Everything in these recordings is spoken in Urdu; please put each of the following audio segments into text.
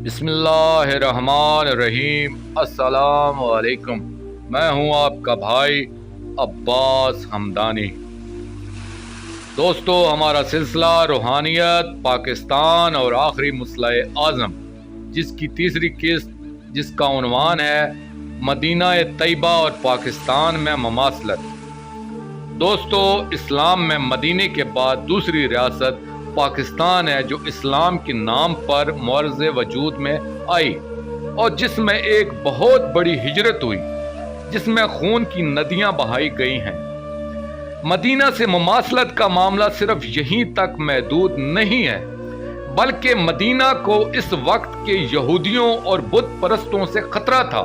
بسم اللہ الرحمن الرحیم۔ السلام علیکم۔ میں ہوں آپ کا بھائی عباس حمدانی۔ دوستو، ہمارا سلسلہ روحانیت پاکستان اور آخری مسئلہ اعظم، جس کی تیسری قسط جس کا عنوان ہے مدینہ طیبہ اور پاکستان میں مماثلت۔ دوستو، اسلام میں مدینے کے بعد دوسری ریاست پاکستان ہے جو اسلام کے نام پر معرض وجود میں آئی اور جس میں ایک بہت بڑی ہجرت ہوئی، جس میں خون کی ندیاں بہائی گئی ہیں۔ مدینہ سے مماثلت کا معاملہ صرف یہیں تک محدود نہیں ہے، بلکہ مدینہ کو اس وقت کے یہودیوں اور بت پرستوں سے خطرہ تھا،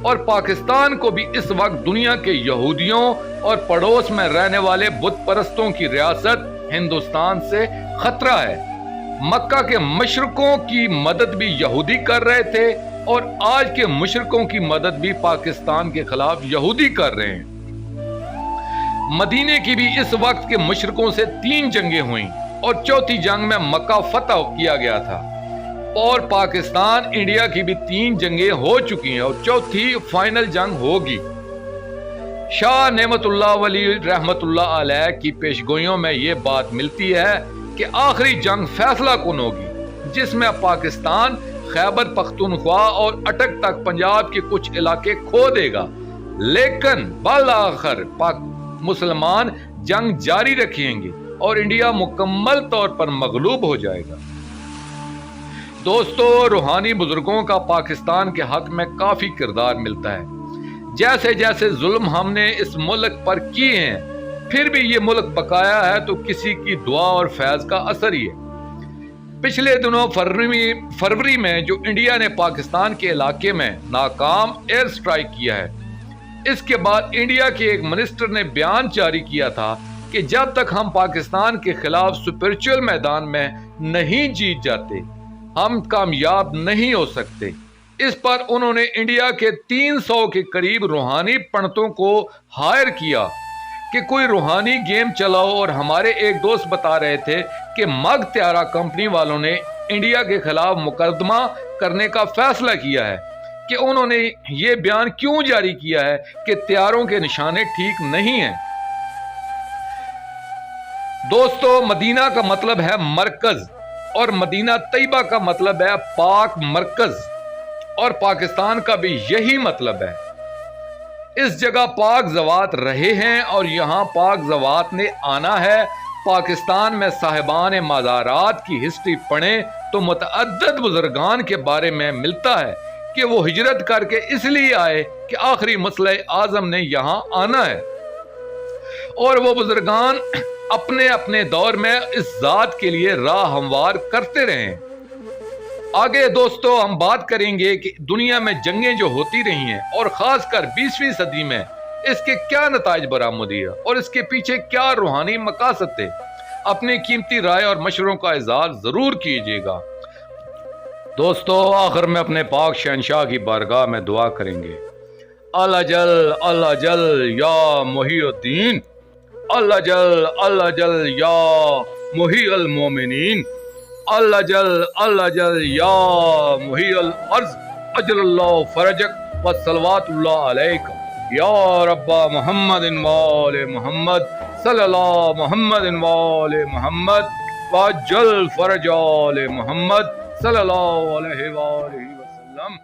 اور پاکستان کو بھی اس وقت دنیا کے یہودیوں اور پڑوس میں رہنے والے بت پرستوں کی ریاست ہندوستان سے خطرہ ہے۔ مکہ کے مشرکوں کی مدد بھی یہودی کر رہے تھے اور آج کے مشرکوں کی مدد بھی پاکستان کے خلاف یہودی کر رہے ہیں۔ مدینے کی بھی اس وقت کے مشرکوں سے 3 جنگیں ہوئیں اور چوتھی جنگ میں مکہ فتح کیا گیا تھا، اور پاکستان انڈیا کی بھی 3 جنگیں ہو چکی ہیں اور چوتھی فائنل جنگ ہوگی۔ شاہ نعمت اللہ ولی رحمت اللہ علیہ کی پیشگوئیوں میں یہ بات ملتی ہے کہ آخری جنگ فیصلہ کن ہوگی، جس میں پاکستان خیبر پختونخوا اور اٹک تک پنجاب کے کچھ علاقے کھو دے گا، لیکن بالآخر مسلمان جنگ جاری رکھیں گے اور انڈیا مکمل طور پر مغلوب ہو جائے گا۔ دوستو، روحانی بزرگوں کا پاکستان کے حق میں کافی کردار ملتا ہے۔ جیسے جیسے ظلم ہم نے اس ملک پر کیے ہیں، پھر بھی یہ ملک بقایا ہے تو کسی کی دعا اور فیض کا اثر ہی ہے۔ پچھلے دنوں فروری میں جو انڈیا نے پاکستان کے علاقے میں ناکام ایئر سٹرائک کیا ہے، اس کے بعد انڈیا کے ایک منسٹر نے بیان جاری کیا تھا کہ جب تک ہم پاکستان کے خلاف اسپرچول میدان میں نہیں جیت جاتے، ہم کامیاب نہیں ہو سکتے۔ اس پر انہوں نے انڈیا کے 300 کے قریب روحانی پنڈتوں کو ہائر کیا کہ کوئی روحانی گیم چلاؤ، اور ہمارے ایک دوست بتا رہے تھے کہ مگ طیارہ کمپنی والوں نے انڈیا کے خلاف مقدمہ کرنے کا فیصلہ کیا ہے کہ انہوں نے یہ بیان کیوں جاری کیا ہے کہ طیاروں کے نشانے ٹھیک نہیں ہیں۔ دوستو، مدینہ کا مطلب ہے مرکز اور مدینہ طیبہ کا مطلب ہے پاک مرکز، اور پاکستان کا بھی یہی مطلب ہے۔ اس جگہ پاک زوات رہے ہیں اور یہاں پاک زوات نے آنا ہے۔ پاکستان میں صاحبان مزارات کی ہسٹری پڑھیں تو متعدد بزرگان کے بارے میں ملتا ہے کہ وہ ہجرت کر کے اس لیے آئے کہ آخری مسئلہ اعظم نے یہاں آنا ہے، اور وہ بزرگان اپنے اپنے دور میں اس ذات کے لیے راہ ہموار کرتے رہے۔ آگے دوستو ہم بات کریں گے کہ دنیا میں جنگیں جو ہوتی رہی ہیں اور خاص کر 20ویں صدی میں اس کے کیا نتائج برآمد ہوئے اور اس کے پیچھے کیا روحانی مقاصد تھے۔ اپنی قیمتی رائے اور مشوروں کا اظہار ضرور کیجیے گا۔ دوستو، آخر میں اپنے پاک شہنشاہ کی بارگاہ میں دعا کریں گے۔ اللہ جل یا محی الدین، اللہ جل یا محی المومنین، اللہ جل یا محی الارض، اجل اللہ فرجک وصلوات اللہ علیک یا رب محمد وآل محمد صلی اللہ محمد وآل محمد وجل فرج آل محمد صلی اللہ علیہ وآلہ وسلم۔